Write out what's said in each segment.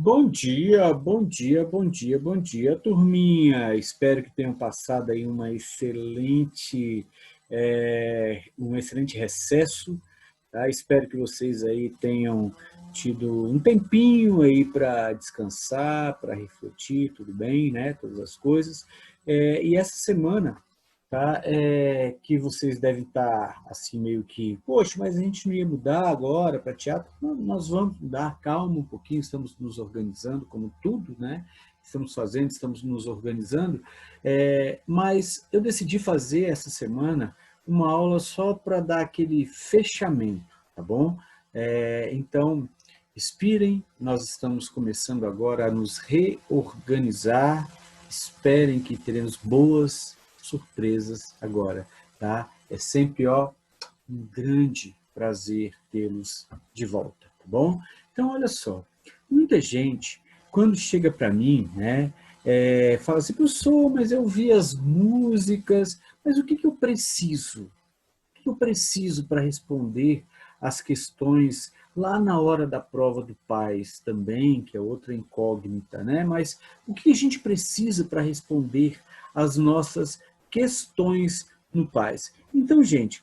Bom dia, bom dia, bom dia, bom dia, turminha. Espero que tenham passado aí um excelente recesso, tá? Espero que vocês aí tenham tido um tempinho aí para descansar, para refletir, tudo bem, né? Todas as coisas. E essa semana, tá? Que vocês devem estar assim meio que, poxa, mas a gente não ia mudar agora para teatro? Não, nós vamos mudar, calma um pouquinho, estamos nos organizando, como tudo, né? Estamos fazendo, estamos nos organizando, mas eu decidi fazer essa semana uma aula só para dar aquele fechamento, tá bom? Então, inspirem, nós estamos começando agora a nos reorganizar, esperem que teremos boas surpresas agora, tá? É sempre, ó, um grande prazer tê-los de volta, tá bom? Então, olha só, muita gente, quando chega para mim, né, fala assim, professor, mas eu vi as músicas, mas o que eu preciso? O que eu preciso para responder às questões lá na hora da prova do PAS também, que é outra incógnita, né? Mas o que a gente precisa para responder às nossas questões no PAS? Então, gente,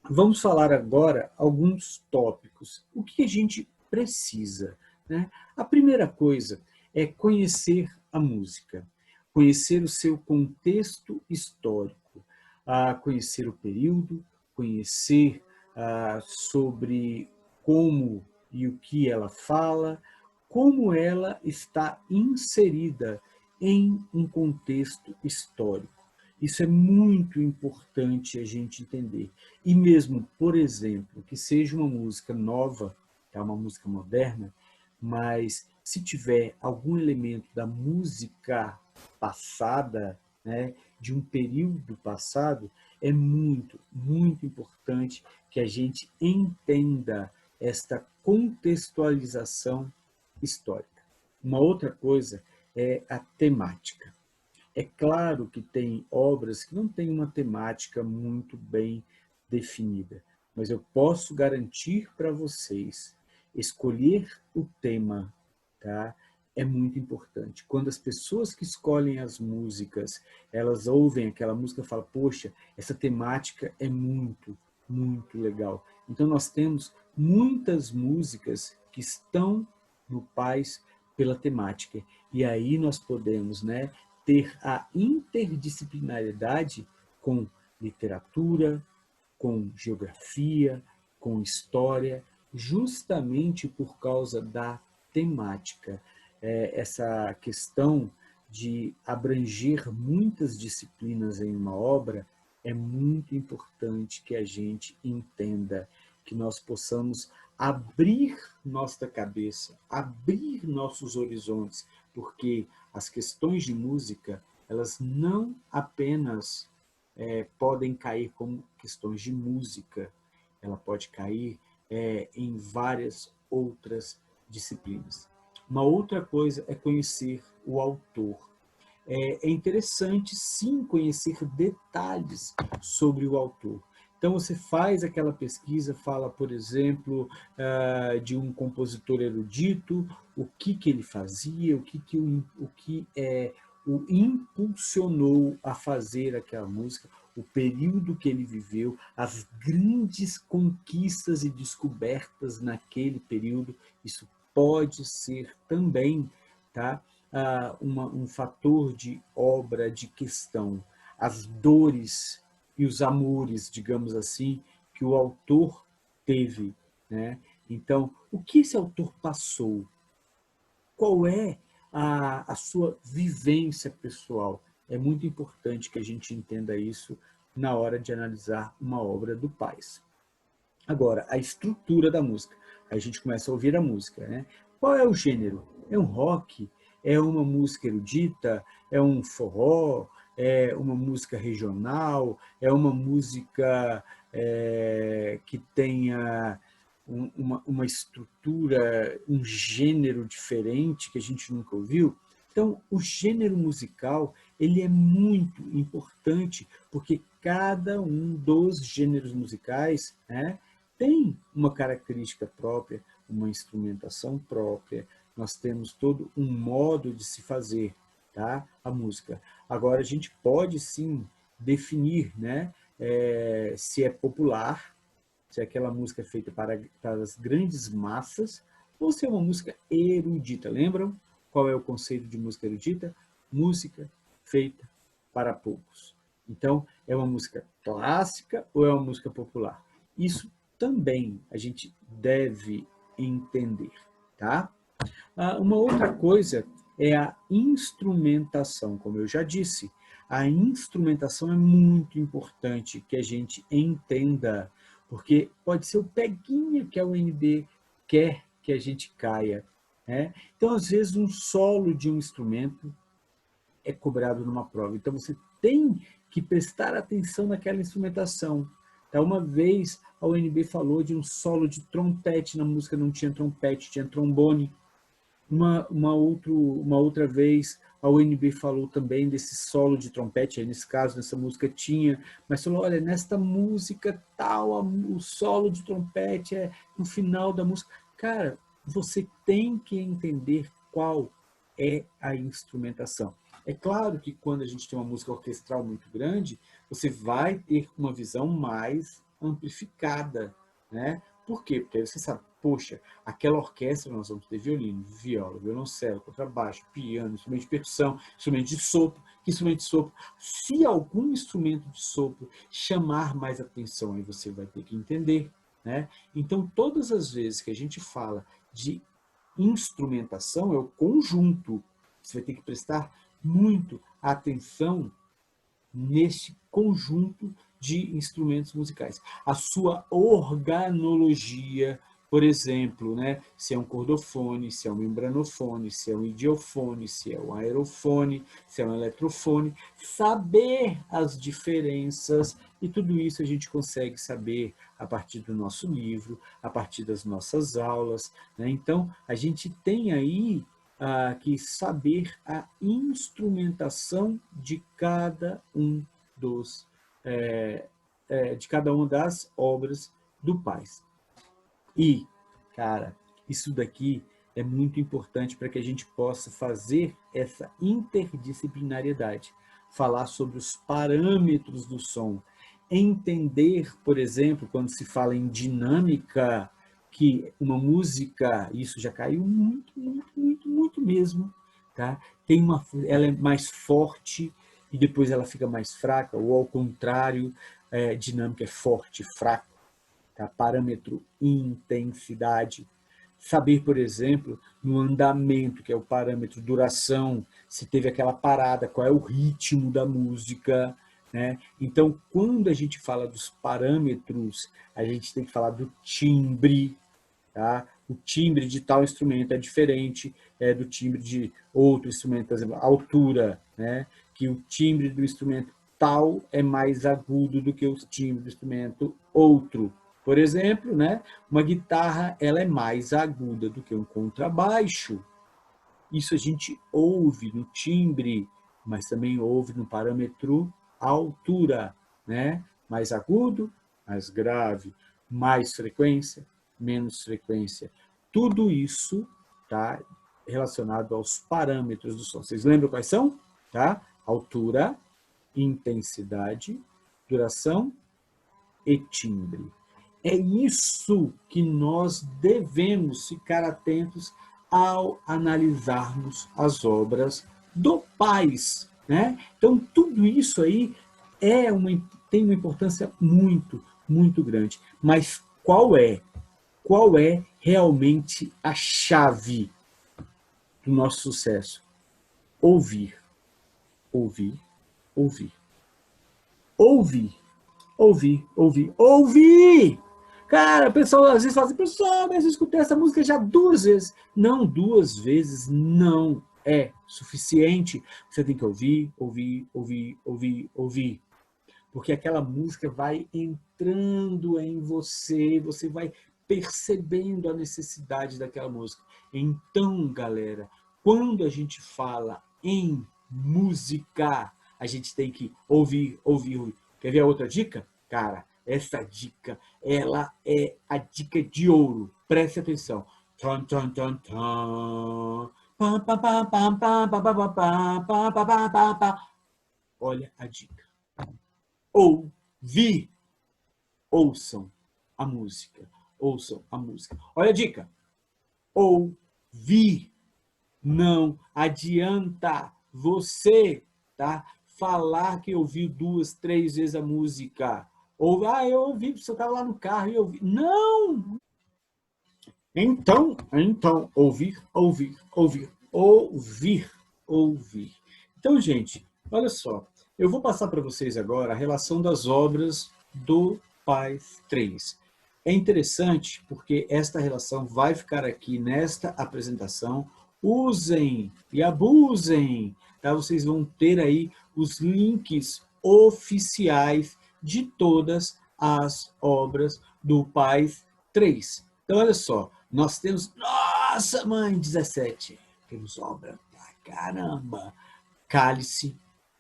vamos falar agora alguns tópicos. O que a gente precisa, né? A primeira coisa é conhecer a música, conhecer o seu contexto histórico, conhecer o período, conhecer sobre como e o que ela fala, como ela está inserida em um contexto histórico. Isso é muito importante a gente entender. E mesmo, por exemplo, que seja uma música nova, tá? Uma música moderna, mas se tiver algum elemento da música passada, né, de um período passado, é muito, muito importante que a gente entenda esta contextualização histórica. Uma outra coisa é a temática. É claro que tem obras que não têm uma temática muito bem definida, mas eu posso garantir para vocês, escolher o tema, tá? É muito importante. Quando as pessoas que escolhem as músicas, elas ouvem aquela música e falam, poxa, essa temática é muito, muito legal. Então nós temos muitas músicas que estão no Paz pela temática. E aí nós podemos, né, ter a interdisciplinaridade com literatura, com geografia, com história, justamente por causa da temática. Essa questão de abranger muitas disciplinas em uma obra é muito importante que a gente entenda, que nós possamos abrir nossa cabeça, abrir nossos horizontes, porque as questões de música, elas não apenas podem cair como questões de música, ela pode cair em várias outras disciplinas. Uma outra coisa é conhecer o autor. É interessante, sim, conhecer detalhes sobre o autor. Então, você faz aquela pesquisa, fala, por exemplo, de um compositor erudito, o que ele fazia, o impulsionou a fazer aquela música, o período que ele viveu, as grandes conquistas e descobertas naquele período. Isso pode ser também, tá? Um fator de obra, de questão, as dores e os amores, digamos assim, que o autor teve, né? Então, o que esse autor passou? Qual é a sua vivência pessoal? É muito importante que a gente entenda isso na hora de analisar uma obra do Paz. Agora, a estrutura da música. Aí a gente começa a ouvir a música, né? Qual é o gênero? É um rock? É uma música erudita? É um forró? É uma música regional? É uma música que tenha uma estrutura, um gênero diferente que a gente nunca ouviu? Então, o gênero musical ele é muito importante porque cada um dos gêneros musicais, né, tem uma característica própria, uma instrumentação própria, nós temos todo um modo de se fazer, tá? A música. Agora, a gente pode, sim, definir, né? Se é popular, se aquela música é feita para as grandes massas, ou se é uma música erudita. Lembram qual é o conceito de música erudita? Música feita para poucos. Então, é uma música clássica ou é uma música popular? Isso também a gente deve entender, tá? Uma outra coisa é a instrumentação, como eu já disse. A instrumentação é muito importante que a gente entenda, porque pode ser o peguinha que a UNB quer que a gente caia, né? Então, às vezes, um solo de um instrumento é cobrado numa prova. Então, você tem que prestar atenção naquela instrumentação. Tá? Uma vez, a UNB falou de um solo de trompete, na música não tinha trompete, tinha trombone. Uma outra vez, a UNB falou também desse solo de trompete, aí nesse caso, nessa música tinha, mas falou, olha, nesta música tal, o solo de trompete é no final da música. Cara, você tem que entender qual é a instrumentação. É claro que quando a gente tem uma música orquestral muito grande, você vai ter uma visão mais amplificada, né? Por quê? Porque aí você sabe, poxa, aquela orquestra nós vamos ter violino, viola, violoncelo, contrabaixo, piano, instrumento de percussão, instrumento de sopro. Que instrumento de sopro? Se algum instrumento de sopro chamar mais atenção, aí você vai ter que entender, né? Então, todas as vezes que a gente fala de instrumentação, é o conjunto. Você vai ter que prestar muito atenção neste conjunto de instrumentos musicais. A sua organologia, por exemplo, né? Se é um cordofone, se é um membranofone, se é um idiofone, se é um aerofone, se é um eletrofone, saber as diferenças, e tudo isso a gente consegue saber a partir do nosso livro, a partir das nossas aulas, né? Então, a gente tem aí que saber a instrumentação de cada de cada uma das obras do Paz. E, cara, isso daqui é muito importante para que a gente possa fazer essa interdisciplinariedade, falar sobre os parâmetros do som, entender, por exemplo, quando se fala em dinâmica, que uma música, isso já caiu muito, muito, muito, muito mesmo, tá? Ela é mais forte e depois ela fica mais fraca, ou ao contrário, dinâmica é forte, fraco, tá? Parâmetro intensidade. Saber, por exemplo, no andamento, que é o parâmetro duração, se teve aquela parada, qual é o ritmo da música, né? Então, quando a gente fala dos parâmetros, a gente tem que falar do timbre, tá? O timbre de tal instrumento é diferente do timbre de outro instrumento, por exemplo, a altura, né? Que o timbre do instrumento tal é mais agudo do que o timbre do instrumento outro. Por exemplo, né? Uma guitarra ela é mais aguda do que um contrabaixo. Isso a gente ouve no timbre, mas também ouve no parâmetro altura, né? Mais agudo, mais grave, mais frequência, menos frequência. Tudo isso está relacionado aos parâmetros do som. Vocês lembram quais são? Tá? Altura, intensidade, duração e timbre. É isso que nós devemos ficar atentos ao analisarmos as obras do Paz, né? Então, tudo isso aí tem uma importância muito, muito grande. Mas qual é realmente a chave do nosso sucesso? Ouvir, ouvir, ouvir. Ouvir, ouvir, ouvir, ouvir! Cara, o pessoal às vezes fala assim, pessoal, mas eu escutei essa música já 2 vezes. Não, 2 vezes não é suficiente. Você tem que ouvir, ouvir, ouvir, ouvir, ouvir. Porque aquela música vai entrando em você, você vai percebendo a necessidade daquela música. Então, galera, quando a gente fala em música, a gente tem que ouvir, ouvir, ouvir. Quer ver a outra dica? Cara, essa dica, ela é a dica de ouro. Preste atenção. Tan, tan, tan, tan. Pam, pam, pam, pam, pam, pam, pam, pam, pam, pam, pam, pam, pam. Olha a dica. Ouvir. Ouçam a música. Ouçam a música. Olha a dica. Ouvir. Não adianta você, tá, falar que ouviu 2, 3 vezes a música. Ou, eu ouvi, você estava lá no carro e ouvi. Não! Então, ouvir, ouvir, ouvir, ouvir, ouvir. Então, gente, olha só. Eu vou passar para vocês agora a relação das obras do Paz 3. É interessante porque esta relação vai ficar aqui nesta apresentação. Usem e abusem, tá? Vocês vão ter aí os links oficiais de todas as obras do Paz 3. Então, olha só, nós temos, nossa mãe, 17. Temos obra pra caramba. Cálice,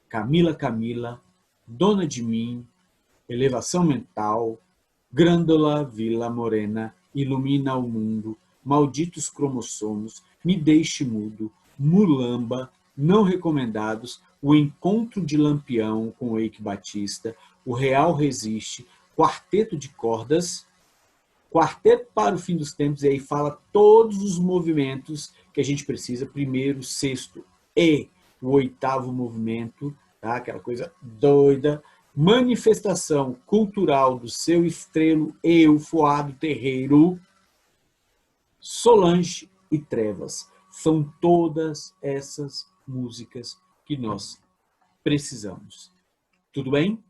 Camila Camila, Dona de Mim, Elevação Mental, Grândola Vila Morena, Ilumina o Mundo, Malditos Cromossomos, Me Deixe Mudo, Mulamba, Não Recomendados, O Encontro de Lampião com Eike Batista, O Real Resiste, Quarteto de Cordas, Quarteto para o Fim dos Tempos, e aí fala todos os movimentos que a gente precisa, primeiro, sexto e o oitavo movimento, tá? Aquela coisa doida, manifestação cultural do seu estrelo Eufoado Terreiro, Solange e Trevas. São todas essas músicas que nós precisamos. Tudo bem?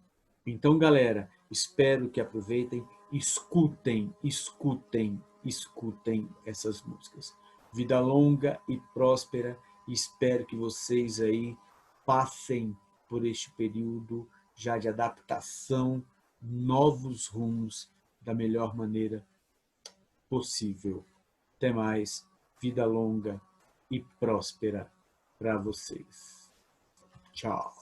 Então, galera, espero que aproveitem, escutem, escutem, escutem essas músicas. Vida longa e próspera. Espero que vocês aí passem por este período já de adaptação, novos rumos da melhor maneira possível. Até mais. Vida longa e próspera para vocês. Tchau.